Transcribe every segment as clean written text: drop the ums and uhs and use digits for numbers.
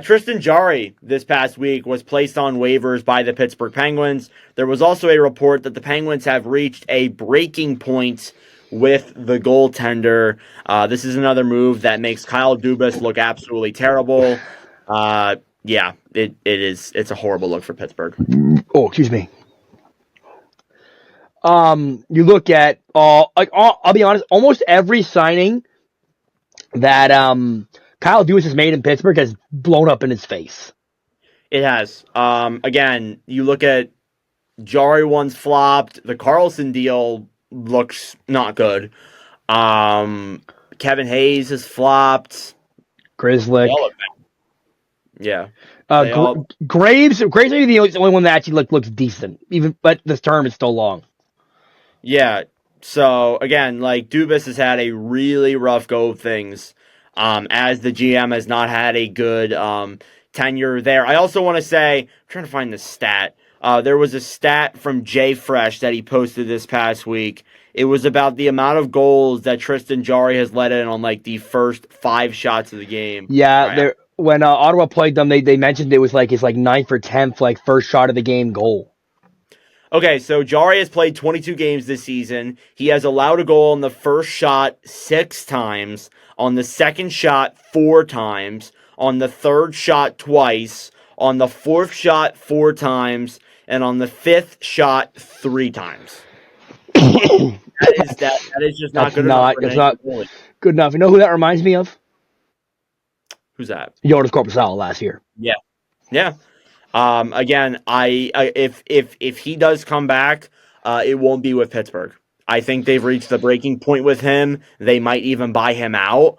Tristan Jarry this past week was placed on waivers by the Pittsburgh Penguins. There was also a report that the Penguins have reached a breaking point with the goaltender. This is another move that makes Kyle Dubas look absolutely terrible. Yeah, it is. It's a horrible look for Pittsburgh. Oh, excuse me. You look at I'll be honest, almost every signing that Kyle Dubas has made in Pittsburgh has blown up in his face. It has. Again, you look at Jarry one's flopped. The Karlsson deal looks not good. Kevin Hayes has flopped. Grizzlick. Yeah. Graves may be the only one that actually looks decent, but this term is still long. Yeah. So again, like Dubas has had a really rough go of things. As the GM has not had a good tenure there. I also want to say, I'm trying to find the stat. There was a stat from Jay Fresh that he posted this past week. It was about the amount of goals that Tristan Jarry has let in on like the first 5 shots of the game. Yeah, when Ottawa played them, they mentioned it was like his 9th or 10th first shot of the game goal. Okay, so Jarry has played 22 games this season. He has allowed a goal on the first shot 6 times, on the second shot 4 times, on the third shot twice, on the fourth shot 4 times, and on the 5th shot 3 times. that is just not good enough. It's not good enough. You know who that reminds me of? Who's that? Jonas Corposalo last year. Yeah. Again, if he does come back, it won't be with Pittsburgh. I think they've reached the breaking point with him. They might even buy him out.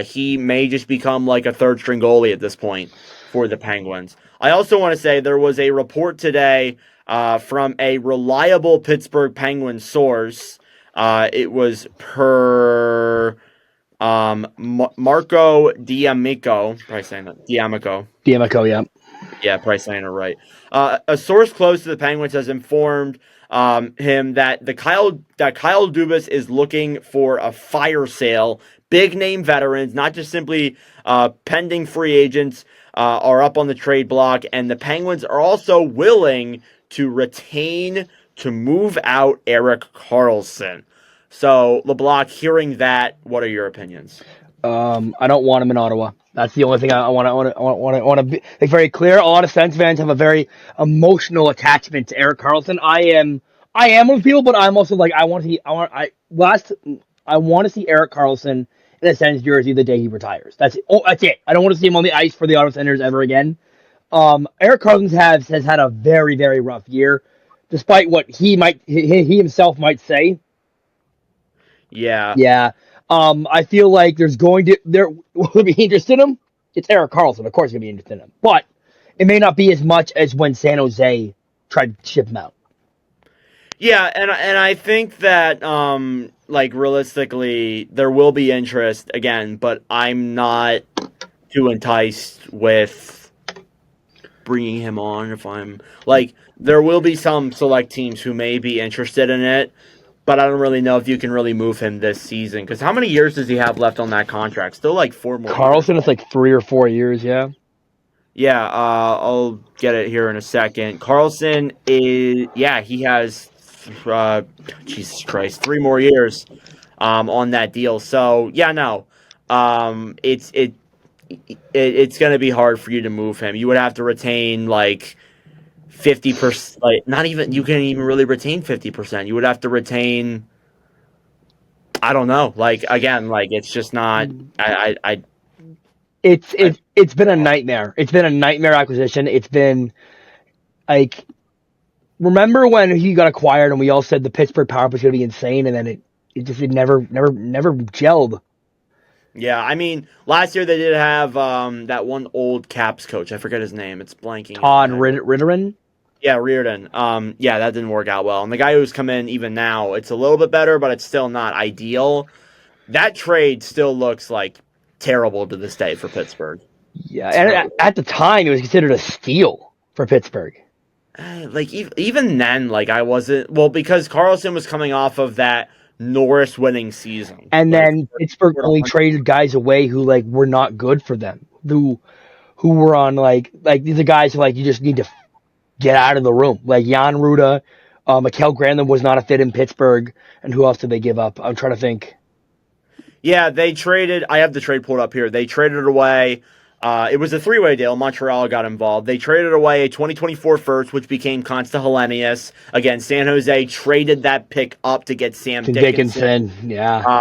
He may just become like a third string goalie at this point for the Penguins. I also want to say there was a report today from a reliable Pittsburgh Penguins source. It was per Marco D'Amico. Probably saying that. D'Amico, yeah. Yeah, probably saying it right. A source close to the Penguins has informed him that Kyle Dubas is looking for a fire sale. Big name veterans, not just simply pending free agents, are up on the trade block, and the Penguins are also willing to retain to move out Erik Karlsson. So, Leblock, hearing that, what are your opinions? I don't want him in Ottawa. That's the only thing I want to make very clear. A lot of Sens fans have a very emotional attachment to Erik Karlsson. I am one of the people, but I'm also like I want to see Erik Karlsson in a Sens jersey the day he retires. That's it. I don't want to see him on the ice for the Ottawa Senators ever again. Erik Karlsson has had a very, very rough year, despite what he himself might say. Yeah. I feel like there will be interest in him. It's Erik Karlsson, of course, going to be interested in him, but it may not be as much as when San Jose tried to ship him out. Yeah, and I think that realistically there will be interest again, but I'm not too enticed with bringing him on. If I'm there will be some select teams who may be interested in it. But I don't really know if you can really move him this season. Because how many years does he have left on that contract? Still 4 more Karlsson years. Is 3 or 4 years, yeah. Yeah, I'll get it here in a second. Karlsson is, he has, Jesus Christ, 3 more years on that deal. So, it's going to be hard for you to move him. You would have to retain 50%, not even, you can't even really retain 50%. You would have to retain, I don't know, it's just not, It's been a nightmare. It's been a nightmare acquisition. It's been, remember when he got acquired and we all said the Pittsburgh power play was going to be insane, and then it never gelled. Yeah, I mean, last year they did have that one old Caps coach. I forget his name. It's blanking. Todd Ritterman? Yeah, Reardon. That didn't work out well. And the guy who's come in even now, it's a little bit better, but it's still not ideal. That trade still looks terrible to this day for Pittsburgh. Yeah, and at the time, it was considered a steal for Pittsburgh. Even then, I wasn't... Well, because Karlsson was coming off of that Norris winning season. And then Pittsburgh only traded guys away who, were not good for them. Who who were on these are guys who you just need to get out of the room. Like Jan Ruda, Mikael Granlund was not a fit in Pittsburgh, and who else did they give up? I'm trying to think. Yeah, they traded. I have the trade pulled up here. They traded away. It was a three-way deal. Montreal got involved. They traded away a 2024 first, which became Consta Hellenius. Again, San Jose traded that pick up to get Sam Dickinson. Yeah.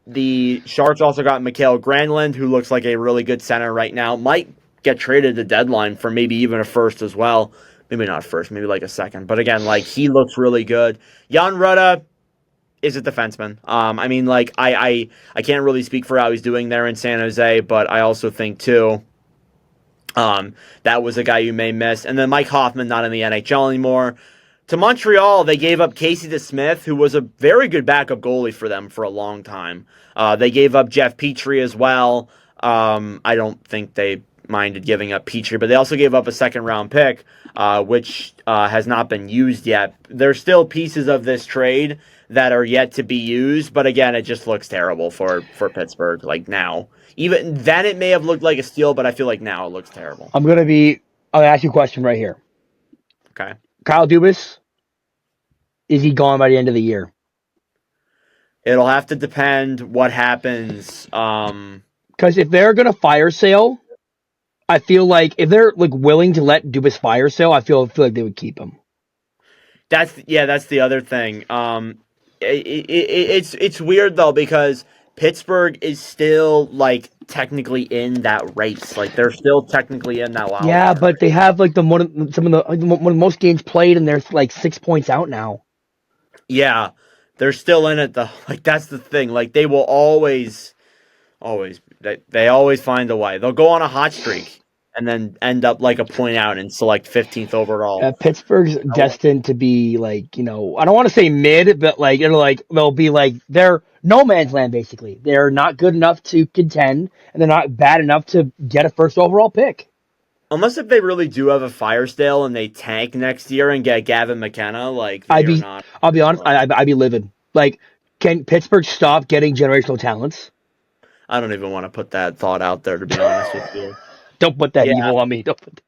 The Sharks also got Mikael Granlund, who looks like a really good center right now. Might get traded to deadline for maybe even a first as well. Maybe not first, maybe like a second. But again, he looks really good. Jan Rutta is a defenseman. I mean, I can't really speak for how he's doing there in San Jose, but I also think too, that was a guy you may miss. And then Mike Hoffman, not in the NHL anymore. To Montreal, they gave up Casey DeSmith, who was a very good backup goalie for them for a long time. They gave up Jeff Petrie as well. I don't think they minded giving up Petrie, but they also gave up a second-round pick, which has not been used yet. There's still pieces of this trade that are yet to be used, but again, it just looks terrible for Pittsburgh, now. Even then, it may have looked like a steal, but I feel like now it looks terrible. I'll ask you a question right here. Okay. Kyle Dubas, is he gone by the end of the year? It'll have to depend what happens. Because if they're going to fire sale, I feel like if they're willing to let Dubas fire sale, I feel like they would keep him. That's the other thing. It's weird though because Pittsburgh is still technically in that race. They're still technically in that wild card. Yeah, but they have one of the most games played, and they're 6 points out now. Yeah, they're still in it though. That's the thing. They will always they always find a way. They'll go on a hot streak and then end up a point out and select 15th overall. Pittsburgh's destined to be I don't want to say mid, but they'll be they're no man's land basically. They're not good enough to contend, and they're not bad enough to get a first overall pick. Unless if they really do have a fire sale and they tank next year and get Gavin McKenna, I'll be honest, I'd be livid. Can Pittsburgh stop getting generational talents? I don't even want to put that thought out there, to be honest with you. Don't put that evil on me. Don't put that.